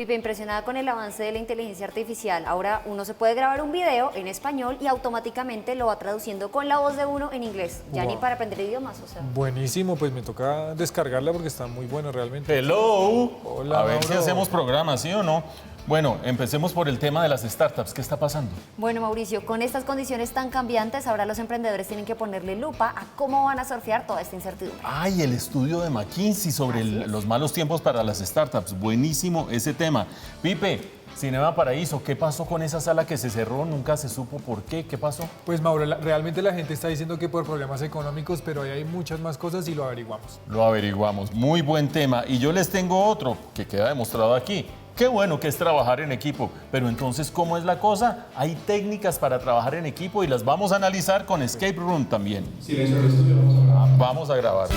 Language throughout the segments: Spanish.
Pipe, impresionada con el avance de la inteligencia artificial. Ahora uno se puede grabar un video en español y automáticamente lo va traduciendo con la voz de uno en inglés. Ya ni para aprender idiomas, o sea. Buenísimo, pues me toca descargarla porque está muy buena realmente. Hello. Hola, A ver si Mauro. hacemos programa, ¿sí o no? Bueno, empecemos por el tema de las startups. ¿Qué está pasando? Bueno, Mauricio, con estas condiciones tan cambiantes, ahora los emprendedores tienen que ponerle lupa a cómo van a surfear toda esta incertidumbre. Ay, el estudio de McKinsey sobre los malos tiempos para las startups. Buenísimo ese tema. Pipe, Cinema Paraíso, ¿qué pasó con esa sala que se cerró? Nunca se supo por qué. ¿Qué pasó? Pues Mauro, realmente la gente está diciendo que por problemas económicos, pero ahí hay muchas más cosas y lo averiguamos. Lo averiguamos. Muy buen tema. Y yo les tengo otro que queda demostrado aquí. Qué bueno que es trabajar en equipo, pero entonces, ¿cómo es la cosa? Hay técnicas para trabajar en equipo y las vamos a analizar con Escape Room también. Silencio al estudio, vamos a grabar. Vamos a grabar.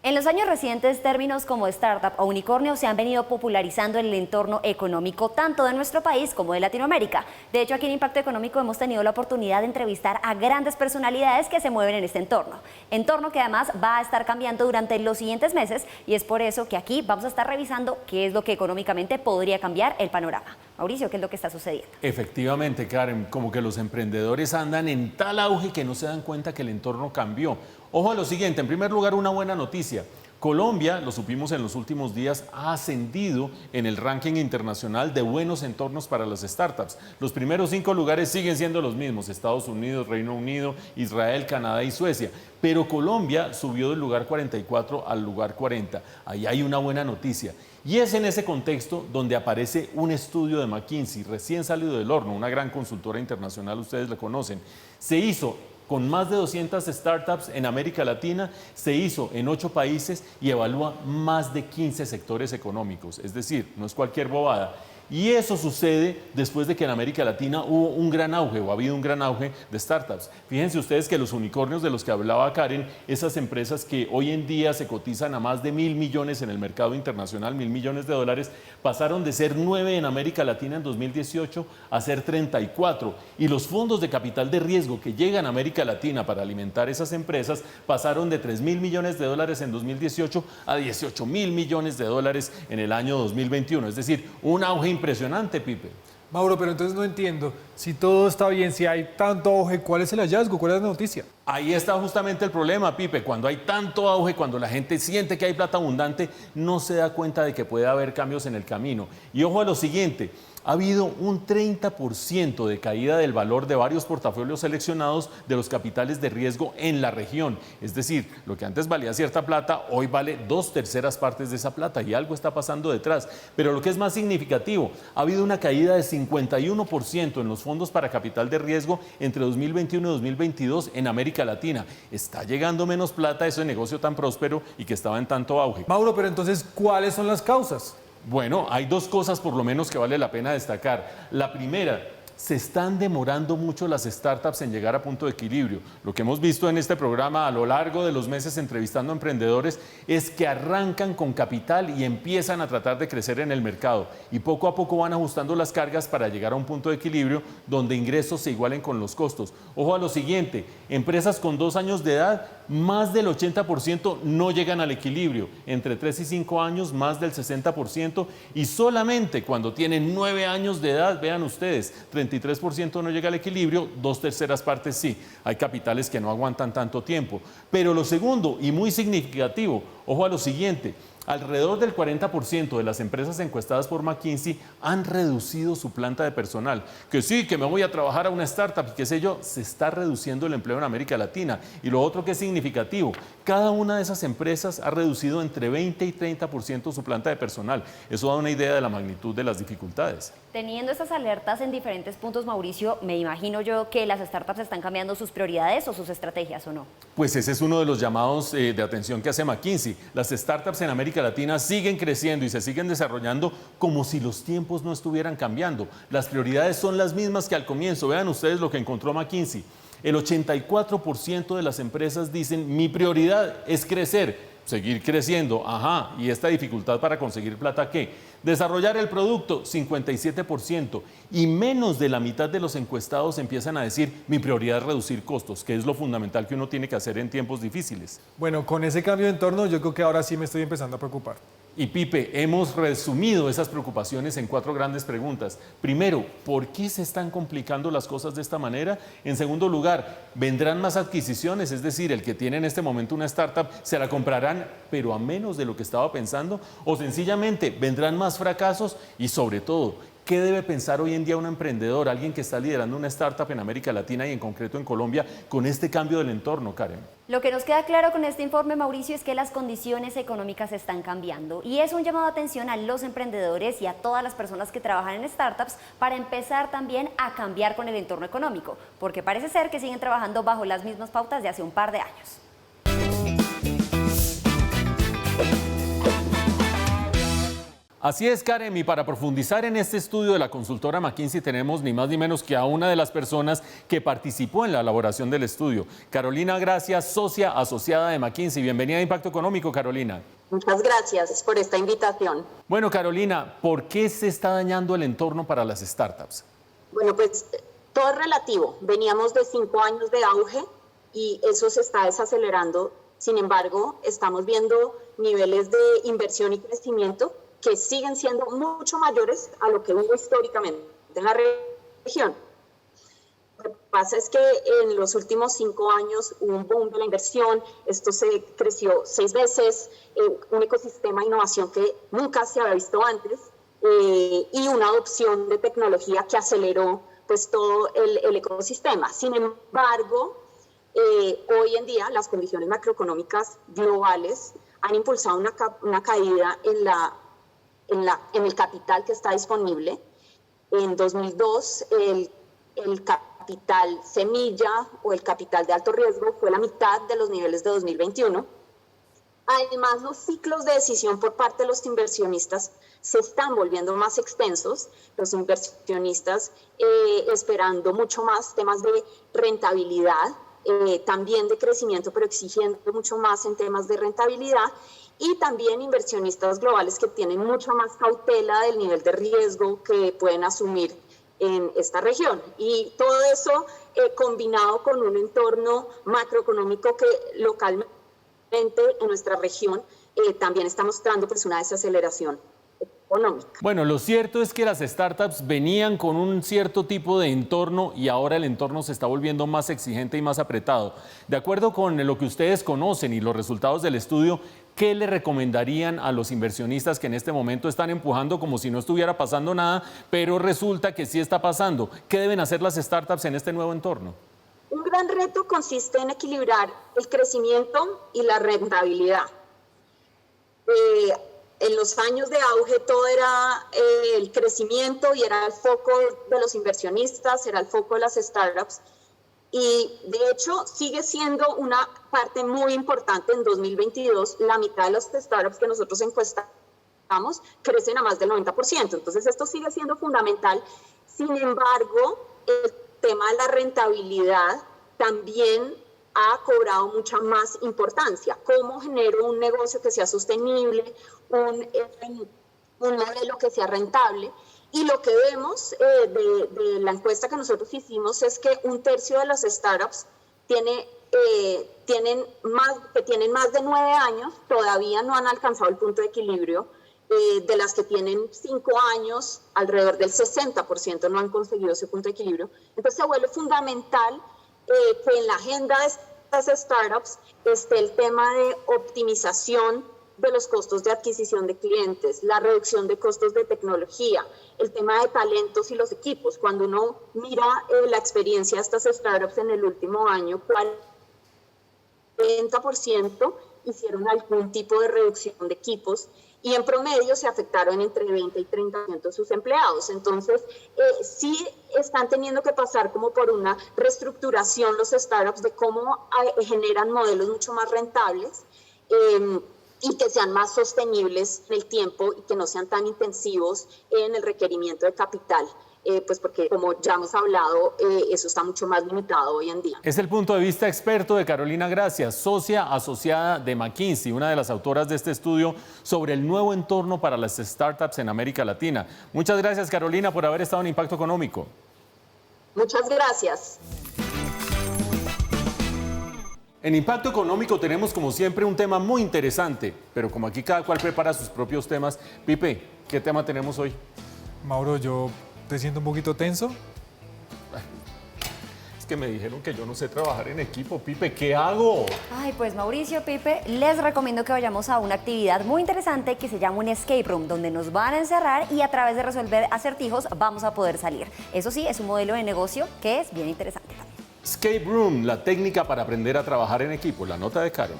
En los años recientes, términos como startup o unicornio se han venido popularizando en el entorno económico tanto de nuestro país como de Latinoamérica. De hecho, aquí en Impacto Económico hemos tenido la oportunidad de entrevistar a grandes personalidades que se mueven en este entorno que además va a estar cambiando durante los siguientes meses, y es por eso que aquí vamos a estar revisando qué es lo que económicamente podría cambiar el panorama. Mauricio, ¿qué es lo que está sucediendo? Efectivamente, Karen, como que los emprendedores andan en tal auge que no se dan cuenta que el entorno cambió. Ojo a lo siguiente, en primer lugar, una buena noticia. Colombia, lo supimos en los últimos días, ha ascendido en el ranking internacional de buenos entornos para las startups. Los primeros 5 lugares siguen siendo los mismos: Estados Unidos, Reino Unido, Israel, Canadá y Suecia. Pero Colombia subió del lugar 44 al lugar 40. Ahí hay una buena noticia. Y es en ese contexto donde aparece un estudio de McKinsey, recién salido del horno, una gran consultora internacional, ustedes la conocen. Se hizo con más de 200 startups en América Latina, se hizo en 8 países y evalúa más de 15 sectores económicos. Es decir, no es cualquier bobada. Y eso sucede después de que en América Latina hubo un gran auge, o ha habido un gran auge de startups. Fíjense ustedes que los unicornios de los que hablaba Karen, esas empresas que hoy en día se cotizan a más de 1.000 millones en el mercado internacional, 1.000 millones de dólares, pasaron de ser 9 en América Latina en 2018 a ser 34. Y los fondos de capital de riesgo que llegan a América Latina para alimentar esas empresas pasaron de 3.000 millones de dólares en 2018 a 18.000 millones de dólares en el año 2021. Es decir, un auge impresionante, Pipe. Mauro, pero entonces no entiendo, si todo está bien, si hay tanto auge, ¿cuál es el hallazgo? ¿Cuál es la noticia? Ahí está justamente el problema, Pipe. Cuando hay tanto auge, cuando la gente siente que hay plata abundante, no se da cuenta de que puede haber cambios en el camino. Y ojo a lo siguiente, ha habido un 30% de caída del valor de varios portafolios seleccionados de los capitales de riesgo en la región. Es decir, lo que antes valía cierta plata, hoy vale 2/3 partes de esa plata, y algo está pasando detrás. Pero lo que es más significativo, ha habido una caída de 51% en los fondos para capital de riesgo entre 2021 y 2022 en América Latina. Está llegando menos plata a ese negocio tan próspero y que estaba en tanto auge. Mauro, pero entonces, ¿cuáles son las causas? Bueno, hay 2 cosas por lo menos que vale la pena destacar. La primera, se están demorando mucho las startups en llegar a punto de equilibrio. Lo que hemos visto en este programa a lo largo de los meses entrevistando a emprendedores es que arrancan con capital y empiezan a tratar de crecer en el mercado, y poco a poco van ajustando las cargas para llegar a un punto de equilibrio donde ingresos se igualen con los costos. Ojo a lo siguiente, empresas con 2 años de edad, más del 80% no llegan al equilibrio. Entre 3 y 5 años, más del 60%. Y solamente cuando tienen 9 años de edad, vean ustedes, 33% no llega al equilibrio, 2/3 partes sí. Hay capitales que no aguantan tanto tiempo. Pero lo segundo, y muy significativo, ojo a lo siguiente, alrededor del 40% de las empresas encuestadas por McKinsey han reducido su planta de personal. Que sí, que me voy a trabajar a una startup y qué sé yo, se está reduciendo el empleo en América Latina. Y lo otro que es significativo, cada una de esas empresas ha reducido entre 20 y 30% su planta de personal. Eso da una idea de la magnitud de las dificultades. Teniendo estas alertas en diferentes puntos, Mauricio, me imagino yo que las startups están cambiando sus prioridades o sus estrategias, ¿o no? Pues ese es uno de los llamados de atención que hace McKinsey. Las startups en América Latina siguen creciendo y se siguen desarrollando como si los tiempos no estuvieran cambiando. Las prioridades son las mismas que al comienzo. Vean ustedes lo que encontró McKinsey. El 84% de las empresas dicen: mi prioridad es crecer. seguir creciendo, ajá, y esta dificultad para conseguir plata, ¿qué? Desarrollar el producto, 57%, y menos de la mitad de los encuestados empiezan a decir, mi prioridad es reducir costos, que es lo fundamental que uno tiene que hacer en tiempos difíciles. Bueno, con ese cambio de entorno yo creo que ahora sí me estoy empezando a preocupar. Y Pipe, hemos resumido esas preocupaciones en 4 grandes preguntas. Primero, ¿por qué se están complicando las cosas de esta manera? En segundo lugar, ¿vendrán más adquisiciones? Es decir, el que tiene en este momento una startup, ¿se la comprarán, pero a menos de lo que estaba pensando? ¿O sencillamente vendrán más fracasos? Y sobre todo, ¿qué debe pensar hoy en día un emprendedor, alguien que está liderando una startup en América Latina y en concreto en Colombia, con este cambio del entorno, Karen? Lo que nos queda claro con este informe, Mauricio, es que las condiciones económicas están cambiando y es un llamado de atención a los emprendedores y a todas las personas que trabajan en startups para empezar también a cambiar con el entorno económico, porque parece ser que siguen trabajando bajo las mismas pautas de hace un par de años. Así es, Karen, y para profundizar en este estudio de la consultora McKinsey tenemos ni más ni menos que a una de las personas que participó en la elaboración del estudio. Carolina Gracia, socia asociada de McKinsey. Bienvenida a Impacto Económico, Carolina. Muchas gracias por esta invitación. Bueno, Carolina, ¿por qué se está dañando el entorno para las startups? Bueno, pues todo es relativo. Veníamos de 5 años de auge y eso se está desacelerando. Sin embargo, estamos viendo niveles de inversión y crecimiento que siguen siendo mucho mayores a lo que hubo históricamente en la región. Lo que pasa es que en los últimos 5 años hubo un boom de la inversión, esto se creció 6 veces, un ecosistema de innovación que nunca se había visto antes y una adopción de tecnología que aceleró pues, todo el ecosistema. Sin embargo, hoy en día las condiciones macroeconómicas globales han impulsado una caída en el capital que está disponible. En 2002, el capital semilla o el capital de alto riesgo fue la mitad de los niveles de 2021. Además, los ciclos de decisión por parte de los inversionistas se están volviendo más extensos. Los inversionistas esperando mucho más temas de rentabilidad, también de crecimiento, pero exigiendo mucho más en temas de rentabilidad. Y también inversionistas globales que tienen mucha más cautela del nivel de riesgo que pueden asumir en esta región. Y todo eso combinado con un entorno macroeconómico que localmente en nuestra región también está mostrando pues, una desaceleración económica. Bueno, lo cierto es que las startups venían con un cierto tipo de entorno y ahora el entorno se está volviendo más exigente y más apretado. De acuerdo con lo que ustedes conocen y los resultados del estudio, ¿qué le recomendarían a los inversionistas que en este momento están empujando como si no estuviera pasando nada, pero resulta que sí está pasando? ¿Qué deben hacer las startups en este nuevo entorno? Un gran reto consiste en equilibrar el crecimiento y la rentabilidad. En los años de auge todo era el crecimiento y era el foco de los inversionistas, era el foco de las startups. Y de hecho sigue siendo una parte muy importante. En 2022 la mitad de los startups que nosotros encuestamos crecen a más del 90%. Entonces esto sigue siendo fundamental. Sin embargo, el tema de la rentabilidad también ha cobrado mucha más importancia. ¿Cómo genero un negocio que sea sostenible, un modelo que sea rentable? Y lo que vemos de la encuesta que nosotros hicimos es que 1/3 de las startups tienen más de 9 años, todavía no han alcanzado el punto de equilibrio. De las que tienen 5 años, alrededor del 60% no han conseguido ese punto de equilibrio. Entonces se vuelve fundamental que en la agenda de estas startups esté el tema de optimización de los costos de adquisición de clientes, la reducción de costos de tecnología, el tema de talentos y los equipos. Cuando uno mira la experiencia de estas startups en el último año, 40% hicieron algún tipo de reducción de equipos y en promedio se afectaron entre 20 y 30% de sus empleados. Entonces, sí están teniendo que pasar como por una reestructuración los startups de cómo generan modelos mucho más rentables y que sean más sostenibles en el tiempo y que no sean tan intensivos en el requerimiento de capital. pues porque como ya hemos hablado, eso está mucho más limitado hoy en día. Es el punto de vista experto de Carolina Gracia, socia asociada de McKinsey, una de las autoras de este estudio sobre el nuevo entorno para las startups en América Latina. Muchas gracias, Carolina, por haber estado en Impacto Económico. Muchas gracias. En Impacto Económico tenemos, como siempre, un tema muy interesante, pero como aquí cada cual prepara sus propios temas. Pipe, ¿qué tema tenemos hoy? Mauro, yo te siento un poquito tenso. Es que me dijeron que yo no sé trabajar en equipo. Pipe, ¿qué hago? Ay, pues Mauricio, Pipe, les recomiendo que vayamos a una actividad muy interesante que se llama un escape room, donde nos van a encerrar y a través de resolver acertijos vamos a poder salir. Eso sí, es un modelo de negocio que es bien interesante también. Escape Room, la técnica para aprender a trabajar en equipo. La nota de Caro.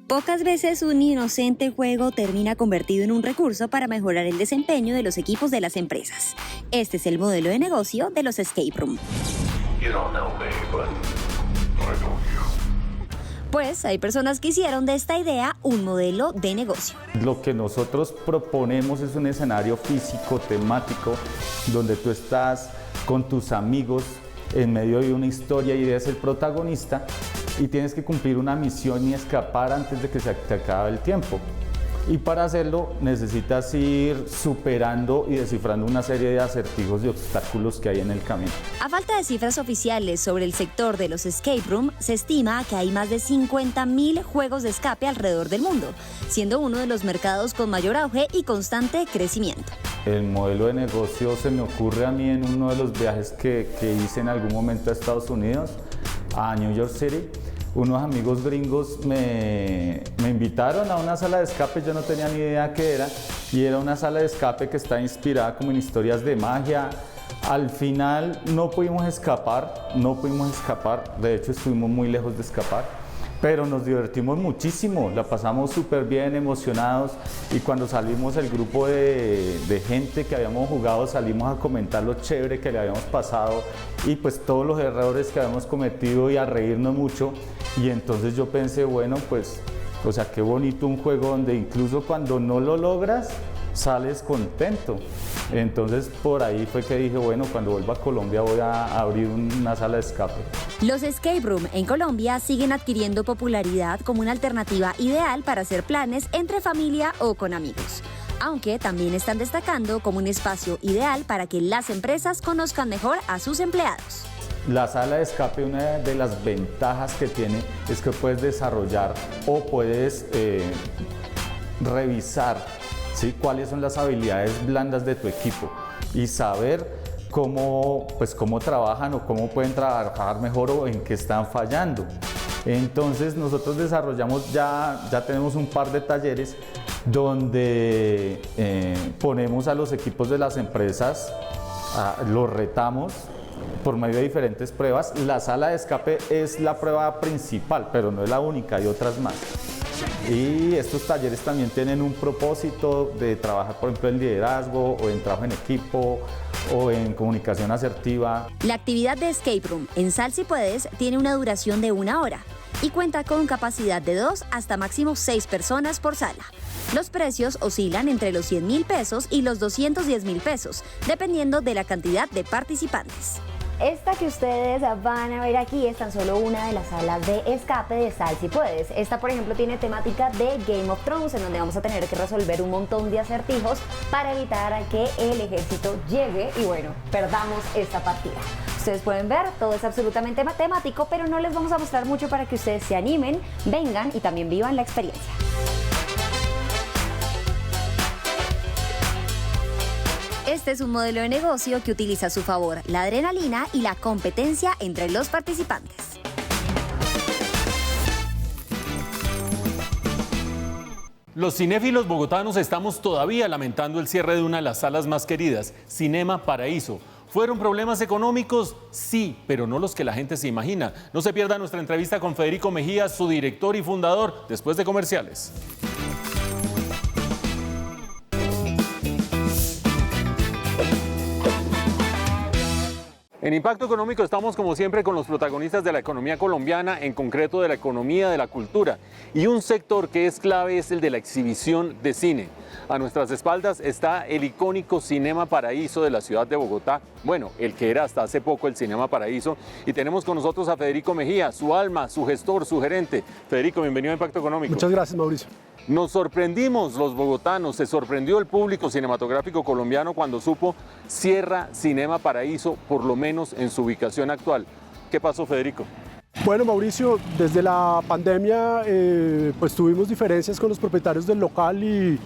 Pocas veces un inocente juego termina convertido en un recurso para mejorar el desempeño de los equipos de las empresas. Este es el modelo de negocio de los escape room. Pues hay personas que hicieron de esta idea un modelo de negocio. Lo que nosotros proponemos es un escenario físico, temático, donde tú estás con tus amigos en medio de una historia y eres el protagonista y tienes que cumplir una misión y escapar antes de que se te acabe el tiempo. Y para hacerlo necesitas ir superando y descifrando una serie de acertijos y obstáculos que hay en el camino. A falta de cifras oficiales sobre el sector de los escape room, se estima que hay más de 50.000 juegos de escape alrededor del mundo, siendo uno de los mercados con mayor auge y constante crecimiento. El modelo de negocio se me ocurre a mí en uno de los viajes que hice en algún momento a Estados Unidos, a New York City. Unos amigos gringos me invitaron a una sala de escape, yo no tenía ni idea qué era, y era una sala de escape que está inspirada como en historias de magia. Al final no pudimos escapar, de hecho estuvimos muy lejos de escapar, pero nos divertimos muchísimo, la pasamos súper bien, emocionados, y cuando salimos el grupo de gente que habíamos jugado salimos a comentar lo chévere que le habíamos pasado y pues todos los errores que habíamos cometido y a reírnos mucho. Y entonces yo pensé, bueno, pues, o sea, qué bonito un juego donde incluso cuando no lo logras, sales contento. Entonces por ahí fue que dije, bueno, cuando vuelva a Colombia voy a abrir una sala de escape. Los escape room en Colombia siguen adquiriendo popularidad como una alternativa ideal para hacer planes entre familia o con amigos, aunque también están destacando como un espacio ideal para que las empresas conozcan mejor a sus empleados. La sala de escape, una de las ventajas que tiene es que puedes desarrollar o puedes revisar, ¿sí?, cuáles son las habilidades blandas de tu equipo y saber cómo trabajan o cómo pueden trabajar mejor o en qué están fallando. Entonces nosotros desarrollamos, ya tenemos un par de talleres donde ponemos a los equipos de las empresas, los retamos por medio de diferentes pruebas. La sala de escape es la prueba principal, pero no es la única, hay otras más. Y estos talleres también tienen un propósito de trabajar, por ejemplo, en liderazgo o en trabajo en equipo o en comunicación asertiva. La actividad de escape room en Sal Si Puedes tiene una duración de 1 hora y cuenta con capacidad de 2 hasta máximo 6 personas por sala. Los precios oscilan entre los 100.000 pesos y los 210.000 pesos, dependiendo de la cantidad de participantes. Esta que ustedes van a ver aquí es tan solo una de las salas de escape de Sal Si Puedes. Esta, por ejemplo, tiene temática de Game of Thrones, en donde vamos a tener que resolver un montón de acertijos para evitar que el ejército llegue y, bueno, perdamos esta partida. Ustedes pueden ver, todo es absolutamente matemático, pero no les vamos a mostrar mucho para que ustedes se animen, vengan y también vivan la experiencia. Este es un modelo de negocio que utiliza a su favor la adrenalina y la competencia entre los participantes. Los cinéfilos bogotanos estamos todavía lamentando el cierre de una de las salas más queridas, Cinema Paraíso. ¿Fueron problemas económicos? Sí, pero no los que la gente se imagina. No se pierda nuestra entrevista con Federico Mejía, su director y fundador, después de comerciales. En Impacto Económico estamos como siempre con los protagonistas de la economía colombiana, en concreto de la economía de la cultura. Y un sector que es clave es el de la exhibición de cine. A nuestras espaldas está el icónico Cinema Paraíso de la ciudad de Bogotá. Bueno, el que era hasta hace poco el Cinema Paraíso. Y tenemos con nosotros a Federico Mejía, su alma, su gestor, su gerente. Federico, bienvenido a Impacto Económico. Muchas gracias, Mauricio. Nos sorprendimos los bogotanos, se sorprendió el público cinematográfico colombiano cuando supo cierra Cinema Paraíso, por lo menos en su ubicación actual. ¿Qué pasó, Federico? Bueno, Mauricio, desde la pandemia pues tuvimos diferencias con los propietarios del local y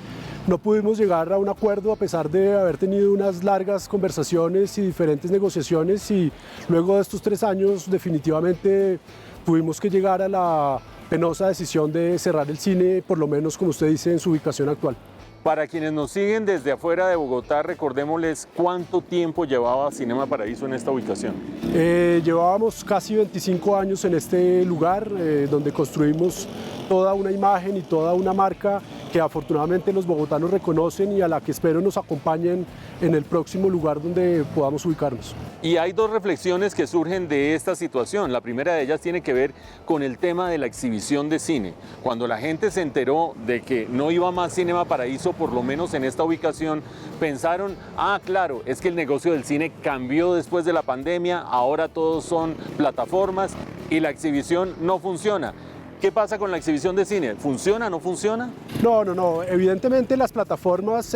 no pudimos llegar a un acuerdo a pesar de haber tenido unas largas conversaciones y diferentes negociaciones, y luego de estos 3 años definitivamente tuvimos que llegar a la penosa decisión de cerrar el cine, por lo menos como usted dice, en su ubicación actual. Para quienes nos siguen desde afuera de Bogotá, recordémosles cuánto tiempo llevaba Cinema Paraíso en esta ubicación. Llevábamos casi 25 años en este lugar, donde construimos toda una imagen y toda una marca que afortunadamente los bogotanos reconocen y a la que espero nos acompañen en el próximo lugar donde podamos ubicarnos. Y hay 2 reflexiones que surgen de esta situación. La primera de ellas tiene que ver con el tema de la exhibición de cine. Cuando la gente se enteró de que no iba más Cinema Paraíso, por lo menos en esta ubicación, pensaron, claro, es que el negocio del cine cambió después de la pandemia, ahora todos son plataformas y la exhibición no funciona. ¿Qué pasa con la exhibición de cine? ¿Funciona, no funciona? No. Evidentemente las plataformas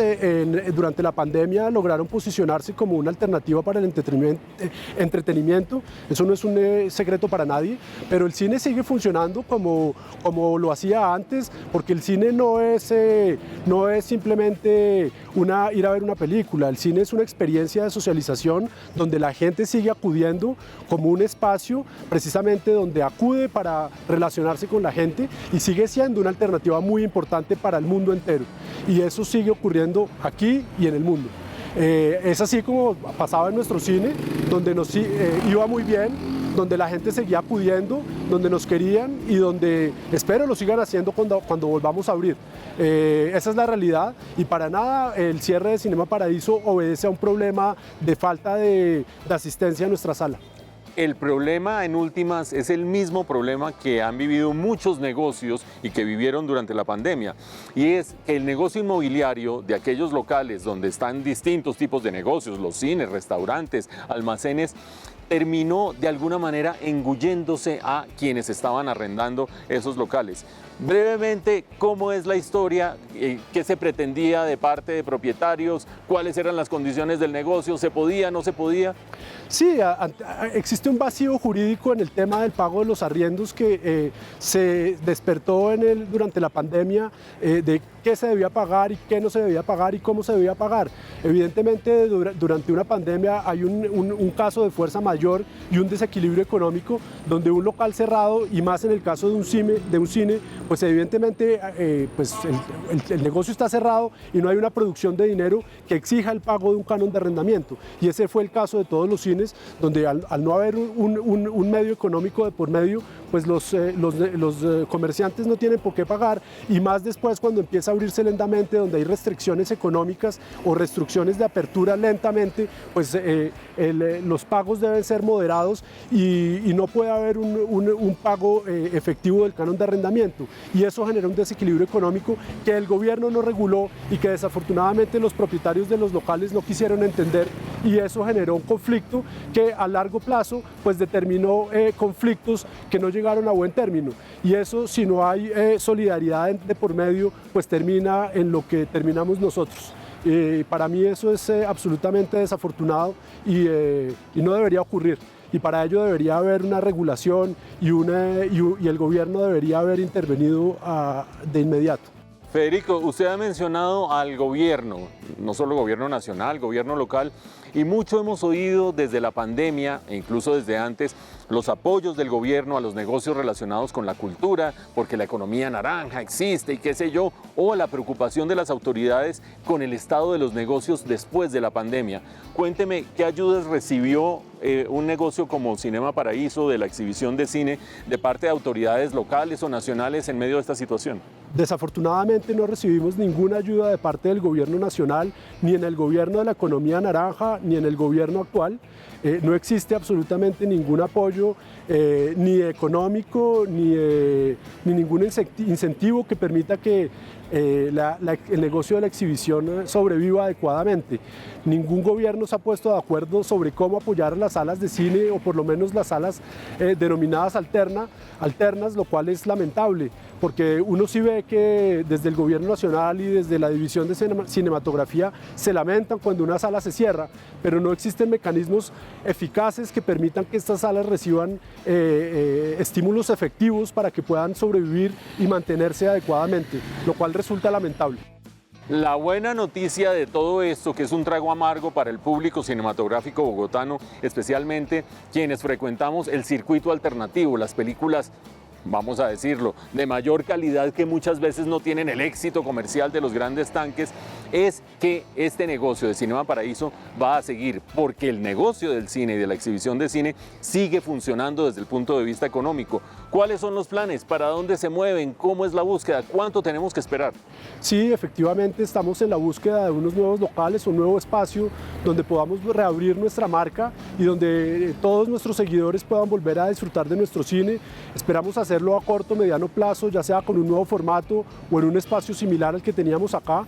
durante la pandemia lograron posicionarse como una alternativa para el entretenimiento. Eso no es un secreto para nadie, pero el cine sigue funcionando como lo hacía antes, porque el cine no es simplemente ir a ver una película. El cine es una experiencia de socialización donde la gente sigue acudiendo como un espacio precisamente donde acude para relacionarse con la gente, y sigue siendo una alternativa muy importante para el mundo entero, y eso sigue ocurriendo aquí y en el mundo. Es así como pasaba en nuestro cine, donde nos iba muy bien, donde la gente seguía acudiendo, donde nos querían y donde espero lo sigan haciendo cuando volvamos a abrir. Esa es la realidad, y para nada el cierre de Cinema Paraíso obedece a un problema de falta de asistencia a nuestra sala. El problema, en últimas, es el mismo problema que han vivido muchos negocios y que vivieron durante la pandemia. Y es que el negocio inmobiliario de aquellos locales donde están distintos tipos de negocios, los cines, restaurantes, almacenes, terminó de alguna manera engulléndose a quienes estaban arrendando esos locales. Brevemente, ¿cómo es la historia? ¿Qué se pretendía de parte de propietarios? ¿Cuáles eran las condiciones del negocio? ¿Se podía, no se podía? Sí, existe un vacío jurídico en el tema del pago de los arriendos que se despertó durante la pandemia, de qué se debía pagar y qué no se debía pagar y cómo se debía pagar. Evidentemente, durante una pandemia hay un caso de fuerza mayor y un desequilibrio económico donde un local cerrado, y más en el caso de un cine, pues evidentemente el negocio está cerrado y no hay una producción de dinero que exija el pago de un canon de arrendamiento. Y ese fue el caso de todos los cines, donde al no haber un medio económico de por medio, pues los comerciantes no tienen por qué pagar, y más después cuando empieza a abrirse lentamente, donde hay restricciones económicas o restricciones de apertura lentamente, pues los pagos deben ser moderados y no puede haber un pago efectivo del canon de arrendamiento, y eso genera un desequilibrio económico que el gobierno no reguló y que desafortunadamente los propietarios de los locales no quisieron entender, y eso generó un conflicto que a largo plazo pues determinó conflictos que no llegaron a buen término, y eso, si no hay solidaridad de por medio, pues termina en lo que terminamos nosotros. Para mí eso es absolutamente desafortunado y no debería ocurrir, y para ello debería haber una regulación y el gobierno debería haber intervenido de inmediato. Federico, usted ha mencionado al gobierno, no solo gobierno nacional, gobierno local, y mucho hemos oído desde la pandemia e incluso desde antes los apoyos del gobierno a los negocios relacionados con la cultura, porque la economía naranja existe y qué sé yo, o la preocupación de las autoridades con el estado de los negocios después de la pandemia. Cuénteme, ¿qué ayudas recibió un negocio como Cinema Paraíso de la exhibición de cine de parte de autoridades locales o nacionales en medio de esta situación? Desafortunadamente no recibimos ninguna ayuda de parte del gobierno nacional, ni en el gobierno de la economía naranja, ni en el gobierno actual. No existe absolutamente ningún apoyo, ni económico, ni ningún incentivo que permita que el negocio de la exhibición sobreviva adecuadamente. Ningún gobierno se ha puesto de acuerdo sobre cómo apoyar las salas de cine, o por lo menos las salas denominadas alternas, lo cual es lamentable, porque uno sí ve que desde el gobierno nacional y desde la división de cinematografía se lamentan cuando una sala se cierra, pero no existen mecanismos eficaces que permitan que estas salas reciban estímulos efectivos para que puedan sobrevivir y mantenerse adecuadamente, lo cual resulta lamentable. La buena noticia de todo esto, que es un trago amargo para el público cinematográfico bogotano, especialmente quienes frecuentamos el circuito alternativo, las películas, vamos a decirlo, de mayor calidad, que muchas veces no tienen el éxito comercial de los grandes tanques, es que este negocio de Cinema Paraíso va a seguir, porque el negocio del cine y de la exhibición de cine sigue funcionando desde el punto de vista económico. ¿Cuáles son los planes? ¿Para dónde se mueven? ¿Cómo es la búsqueda? ¿Cuánto tenemos que esperar? Sí, efectivamente estamos en la búsqueda de unos nuevos locales, un nuevo espacio donde podamos reabrir nuestra marca y donde todos nuestros seguidores puedan volver a disfrutar de nuestro cine. Esperamos hacerlo a corto o mediano plazo, ya sea con un nuevo formato o en un espacio similar al que teníamos acá,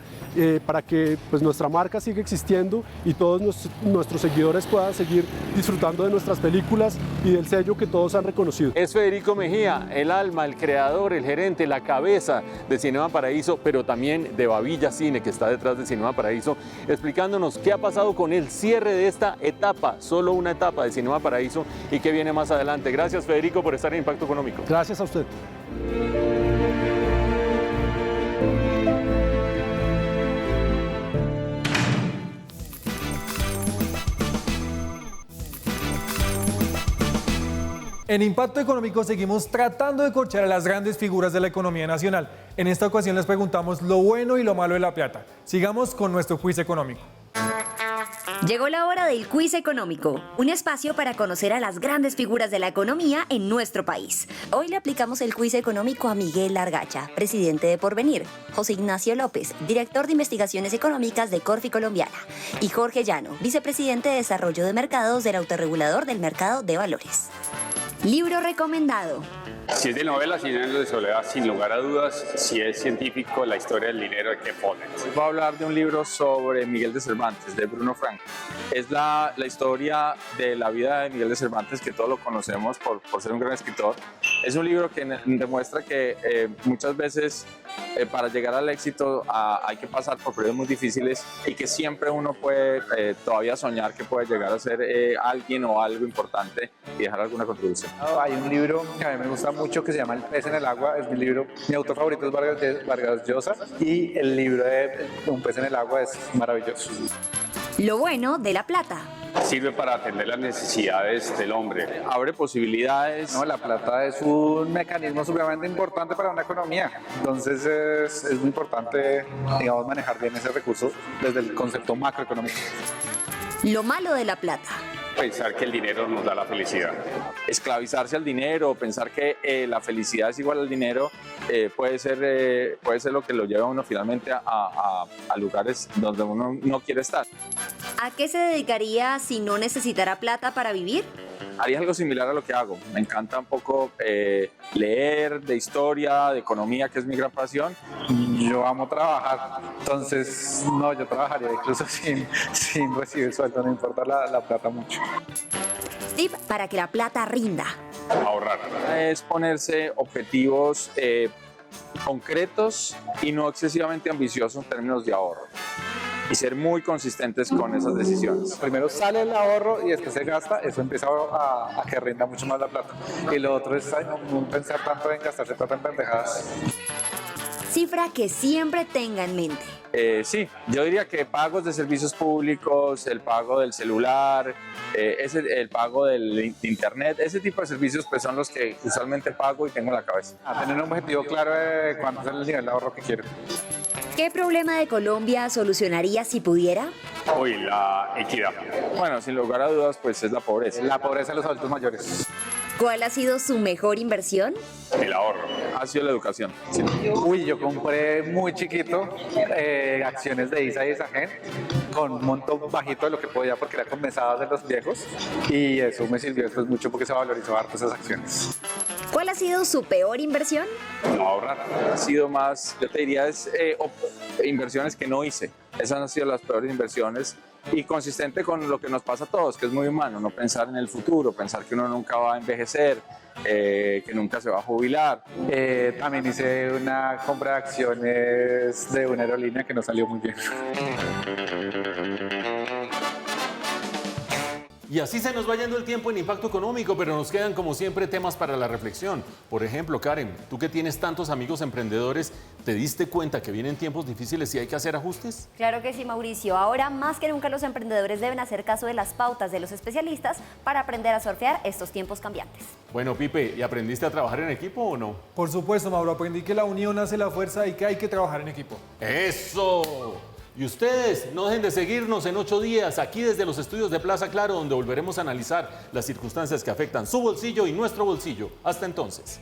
para que pues, nuestra marca siga existiendo y todos nuestros seguidores puedan seguir disfrutando de nuestras películas y del sello que todos han reconocido. Es Federico Mejía, el alma, el creador, el gerente, la cabeza de Cinema Paraíso, pero también de Bavilla Cine, que está detrás de Cinema Paraíso, explicándonos qué ha pasado con el cierre de esta etapa, solo una etapa de Cinema Paraíso, y qué viene más adelante. Gracias, Federico, por estar en Impacto Económico. Gracias a usted. En Impacto Económico seguimos tratando de corchar a las grandes figuras de la economía nacional. En esta ocasión les preguntamos lo bueno y lo malo de la plata. Sigamos con nuestro quiz económico. Llegó la hora del quiz económico, un espacio para conocer a las grandes figuras de la economía en nuestro país. Hoy le aplicamos el quiz económico a Miguel Largacha, presidente de Porvenir, José Ignacio López, director de investigaciones económicas de Corfi Colombiana, y Jorge Llano, vicepresidente de desarrollo de mercados del autorregulador del mercado de valores. Libro recomendado. Si es de novela, 100 años de soledad, sin lugar a dudas. Si es científico, La historia del dinero de Ken Follett. Voy a hablar de un libro sobre Miguel de Cervantes, de Bruno Frank. Es la historia de la vida de Miguel de Cervantes, que todos lo conocemos por ser un gran escritor. Es un libro que demuestra que muchas veces para llegar al éxito hay que pasar por periodos muy difíciles y que siempre uno puede todavía soñar que puede llegar a ser alguien o algo importante y dejar alguna contribución. Hay un libro que a mí me gusta mucho que se llama El pez en el agua, es mi autor favorito es Vargas Llosa, y el libro de Un pez en el agua es maravilloso. Lo bueno de la plata. Sirve para atender las necesidades del hombre. Abre posibilidades. No, la plata es un mecanismo supremamente importante para una economía, entonces es muy importante, digamos, manejar bien ese recurso desde el concepto macroeconómico. Lo malo de la plata. Pensar que el dinero nos da la felicidad. Esclavizarse al dinero, pensar que la felicidad es igual al dinero, puede ser lo que lo lleva a uno finalmente a lugares donde uno no quiere estar. ¿A qué se dedicaría si no necesitara plata para vivir? Haría algo similar a lo que hago. Me encanta un poco leer de historia, de economía, que es mi gran pasión. Yo amo trabajar, entonces no, yo trabajaría incluso sin recibir sueldo, no importa la plata mucho. Tip para que la plata rinda. Ahorrar. Es ponerse objetivos concretos y no excesivamente ambiciosos en términos de ahorro. Y ser muy consistentes con esas decisiones. Primero sale el ahorro y después se gasta, eso empieza a que rinda mucho más la plata. Y lo otro es no pensar tanto en gastarse plata en pendejadas. Cifra que siempre tenga en mente. Sí, yo diría que pagos de servicios públicos, el pago del celular, el pago del internet, ese tipo de servicios pues son los que usualmente pago y tengo en la cabeza. Tener un objetivo claro de cuánto es el nivel de ahorro que quiero. ¿Qué problema de Colombia solucionaría si pudiera? Hoy la equidad. Bueno, sin lugar a dudas, pues es la pobreza. La pobreza de los adultos mayores. ¿Cuál ha sido su mejor inversión? El ahorro. Ha sido la educación. Sí. Uy, yo compré muy chiquito acciones de ISA y Isagen con un monto bajito de lo que podía porque era con mesadas de los viejos y eso me sirvió después mucho porque se valorizó harto esas acciones. ¿Cuál ha sido su peor inversión? No ahorrar. Ha sido más, yo te diría, inversiones que no hice. Esas han sido las peores inversiones y consistente con lo que nos pasa a todos, que es muy humano, no pensar en el futuro, pensar que uno nunca va a envejecer, que nunca se va a jubilar. También hice una compra de acciones de una aerolínea que no salió muy bien. Y así se nos va yendo el tiempo en Impacto Económico, pero nos quedan como siempre temas para la reflexión. Por ejemplo, Karen, tú que tienes tantos amigos emprendedores, ¿te diste cuenta que vienen tiempos difíciles y hay que hacer ajustes? Claro que sí, Mauricio. Ahora más que nunca los emprendedores deben hacer caso de las pautas de los especialistas para aprender a surfear estos tiempos cambiantes. Bueno, Pipe, ¿y aprendiste a trabajar en equipo o no? Por supuesto, Mauro, aprendí que la unión hace la fuerza y que hay que trabajar en equipo. ¡Eso! Y ustedes, no dejen de seguirnos en 8 días, aquí desde los estudios de Plaza Claro, donde volveremos a analizar las circunstancias que afectan su bolsillo y nuestro bolsillo. Hasta entonces.